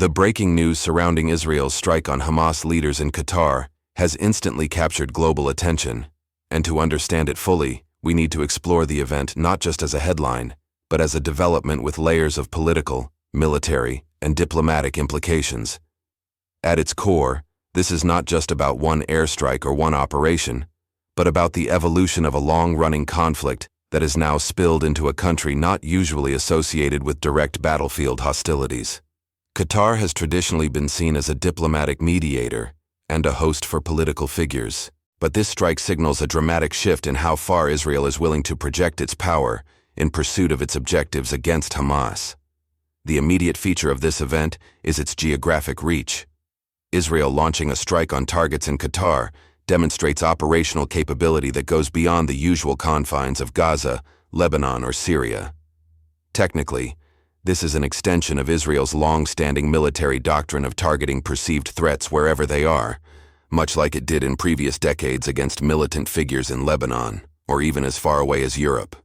The breaking news surrounding Israel's strike on Hamas leaders in Qatar has instantly captured global attention, and to understand it fully, we need to explore the event not just as a headline, but as a development with layers of political, military, and diplomatic implications. At its core, this is not just about one airstrike or one operation, but about the evolution of a long-running conflict that has now spilled into a country not usually associated with direct battlefield hostilities. Qatar has traditionally been seen as a diplomatic mediator and a host for political figures, but this strike signals a dramatic shift in how far Israel is willing to project its power in pursuit of its objectives against Hamas. The immediate feature of this event is its geographic reach. Israel launching a strike on targets in Qatar demonstrates operational capability that goes beyond the usual confines of Gaza, Lebanon, or Syria. Technically, this is an extension of Israel's long-standing military doctrine of targeting perceived threats wherever they are, much like it did in previous decades against militant figures in Lebanon, or even as far away as Europe.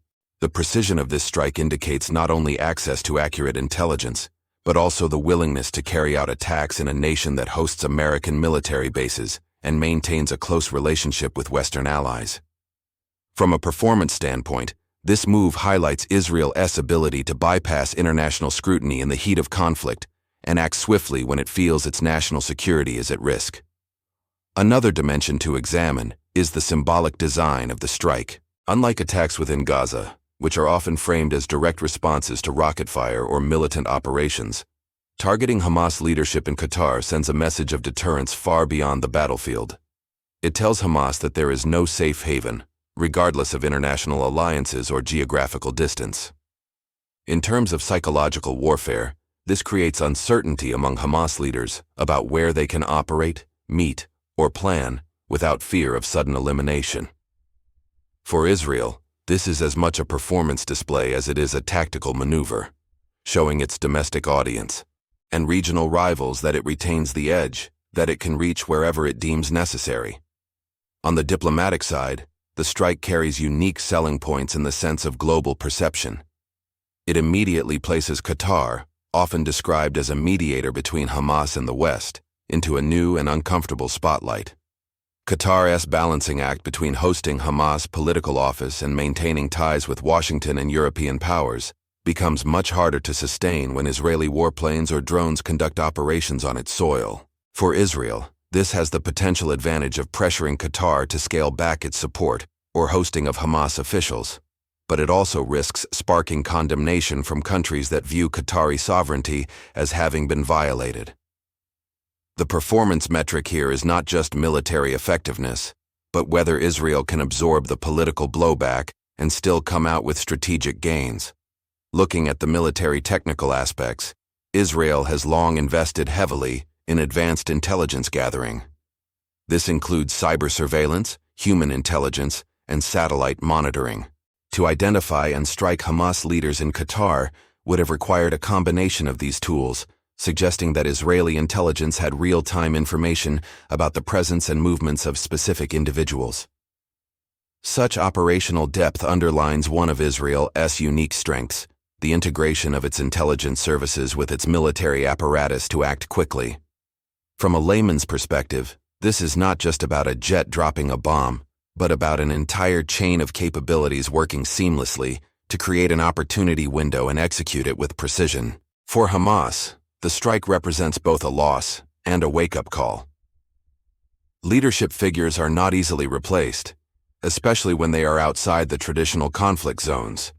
The precision of this strike indicates not only access to accurate intelligence, but also the willingness to carry out attacks in a nation that hosts American military bases and maintains a close relationship with Western allies. From a performance standpoint, this move highlights Israel's ability to bypass international scrutiny in the heat of conflict and act swiftly when it feels its national security is at risk. Another dimension to examine is the symbolic design of the strike. Unlike attacks within Gaza, which are often framed as direct responses to rocket fire or militant operations, targeting Hamas leadership in Qatar sends a message of deterrence far beyond the battlefield. It tells Hamas that there is no safe haven, regardless of international alliances or geographical distance. In terms of psychological warfare, this creates uncertainty among Hamas leaders about where they can operate, meet, or plan without fear of sudden elimination. For Israel, this is as much a performance display as it is a tactical maneuver, showing its domestic audience and regional rivals that it retains the edge, that it can reach wherever it deems necessary. On the diplomatic side, the strike carries unique selling points in the sense of global perception. It immediately places Qatar, often described as a mediator between Hamas and the West, into a new and uncomfortable spotlight. Qatar's balancing act between hosting Hamas' political office and maintaining ties with Washington and European powers becomes much harder to sustain when Israeli warplanes or drones conduct operations on its soil. For Israel, this has the potential advantage of pressuring Qatar to scale back its support or hosting of Hamas officials, but it also risks sparking condemnation from countries that view Qatari sovereignty as having been violated. The performance metric here is not just military effectiveness, but whether Israel can absorb the political blowback and still come out with strategic gains. Looking at the military technical aspects, Israel has long invested heavily in advanced intelligence gathering. This includes cyber surveillance, human intelligence, and satellite monitoring. To identify and strike Hamas leaders in Qatar would have required a combination of these tools, suggesting that Israeli intelligence had real-time information about the presence and movements of specific individuals. Such operational depth underlines one of Israel's unique strengths, the integration of its intelligence services with its military apparatus to act quickly. From a layman's perspective, this is not just about a jet dropping a bomb, but about an entire chain of capabilities working seamlessly to create an opportunity window and execute it with precision. For Hamas, the strike represents both a loss and a wake-up call. Leadership figures are not easily replaced, especially when they are outside the traditional conflict zones.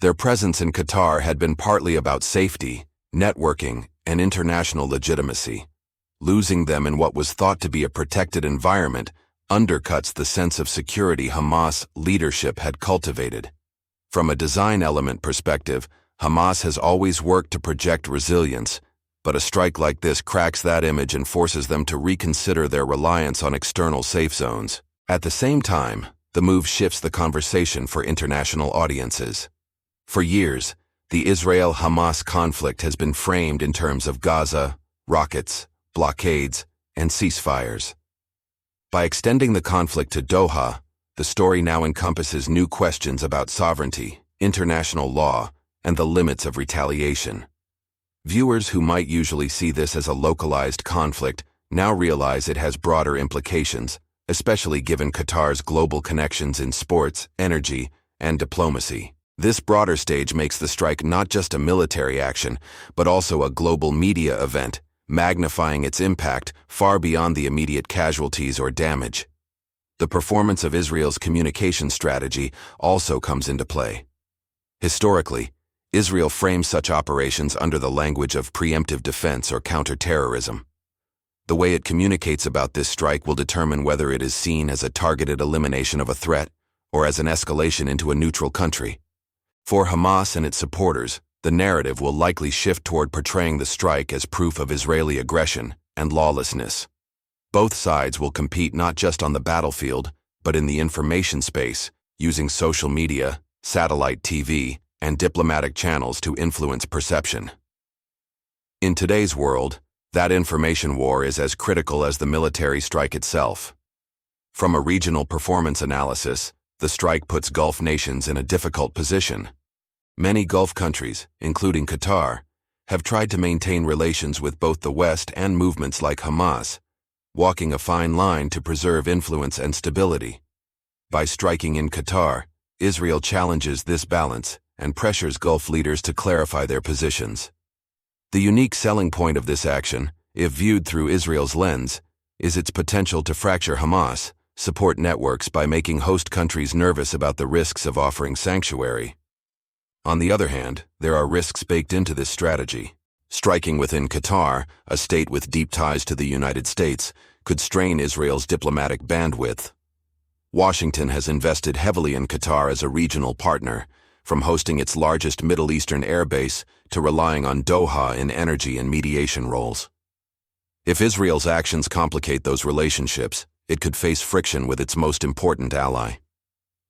Their presence in Qatar had been partly about safety, networking, and international legitimacy. Losing them in what was thought to be a protected environment undercuts the sense of security Hamas leadership had cultivated. From a design element perspective, Hamas has always worked to project resilience, but a strike like this cracks that image and forces them to reconsider their reliance on external safe zones. At the same time, the move shifts the conversation for international audiences. For years, the Israel-Hamas conflict has been framed in terms of Gaza, rockets, blockades, and ceasefires. By extending the conflict to Doha, the story now encompasses new questions about sovereignty, international law, and the limits of retaliation. Viewers who might usually see this as a localized conflict now realize it has broader implications, especially given Qatar's global connections in sports, energy, and diplomacy. This broader stage makes the strike not just a military action, but also a global media event, magnifying its impact far beyond the immediate casualties or damage. The performance of Israel's communication strategy also comes into play. Historically, Israel frames such operations under the language of preemptive defense or counterterrorism. The way it communicates about this strike will determine whether it is seen as a targeted elimination of a threat or as an escalation into a neutral country. For Hamas and its supporters, the narrative will likely shift toward portraying the strike as proof of Israeli aggression and lawlessness. Both sides will compete not just on the battlefield, but in the information space, using social media, satellite TV, and diplomatic channels to influence perception. In today's world, that information war is as critical as the military strike itself. From a regional performance analysis, the strike puts Gulf nations in a difficult position. Many Gulf countries, including Qatar, have tried to maintain relations with both the West and movements like Hamas, walking a fine line to preserve influence and stability. By striking in Qatar, Israel challenges this balance and pressures Gulf leaders to clarify their positions. The unique selling point of this action, if viewed through Israel's lens, is its potential to fracture Hamas support networks by making host countries nervous about the risks of offering sanctuary. On the other hand, there are risks baked into this strategy. Striking within Qatar, a state with deep ties to the United States, could strain Israel's diplomatic bandwidth. Washington has invested heavily in Qatar as a regional partner, from hosting its largest Middle Eastern airbase to relying on Doha in energy and mediation roles. If Israel's actions complicate those relationships, it could face friction with its most important ally.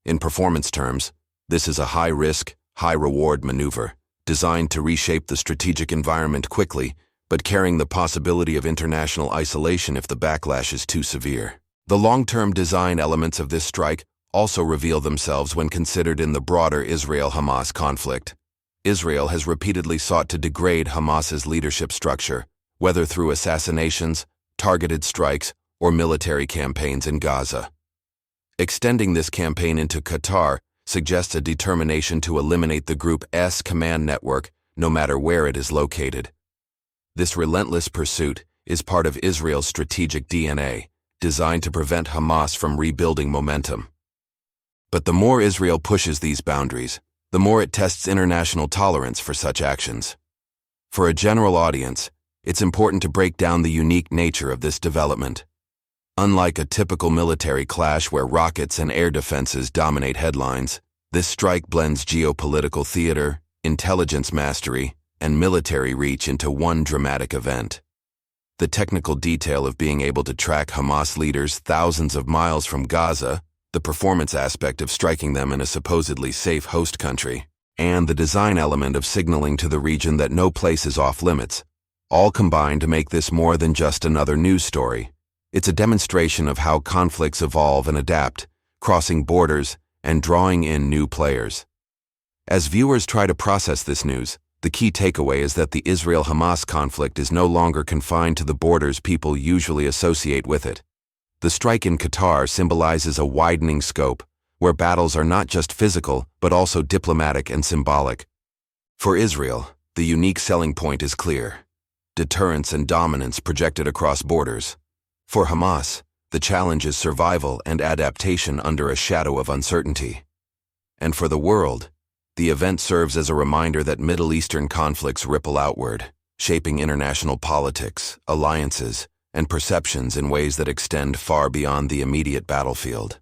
In performance terms, this is a high-risk, high-reward maneuver, designed to reshape the strategic environment quickly, but carrying the possibility of international isolation if the backlash is too severe. The long-term design elements of this strike also reveal themselves when considered in the broader Israel-Hamas conflict. Israel has repeatedly sought to degrade Hamas's leadership structure, whether through assassinations, targeted strikes, or military campaigns in Gaza. Extending this campaign into Qatar suggests a determination to eliminate the group's command network, no matter where it is located. This relentless pursuit is part of Israel's strategic DNA, designed to prevent Hamas from rebuilding momentum. But the more Israel pushes these boundaries, the more it tests international tolerance for such actions. For a general audience, it's important to break down the unique nature of this development. Unlike a typical military clash where rockets and air defenses dominate headlines, this strike blends geopolitical theater, intelligence mastery, and military reach into one dramatic event. The technical detail of being able to track Hamas leaders thousands of miles from Gaza, the performance aspect of striking them in a supposedly safe host country, and the design element of signaling to the region that no place is off limits, all combine to make this more than just another news story. It's a demonstration of how conflicts evolve and adapt, crossing borders and drawing in new players. As viewers try to process this news, the key takeaway is that the Israel-Hamas conflict is no longer confined to the borders people usually associate with it. The strike in Qatar symbolizes a widening scope, where battles are not just physical, but also diplomatic and symbolic. For Israel, the unique selling point is clear: deterrence and dominance projected across borders. For Hamas, the challenge is survival and adaptation under a shadow of uncertainty. And for the world, the event serves as a reminder that Middle Eastern conflicts ripple outward, shaping international politics, alliances, and perceptions in ways that extend far beyond the immediate battlefield.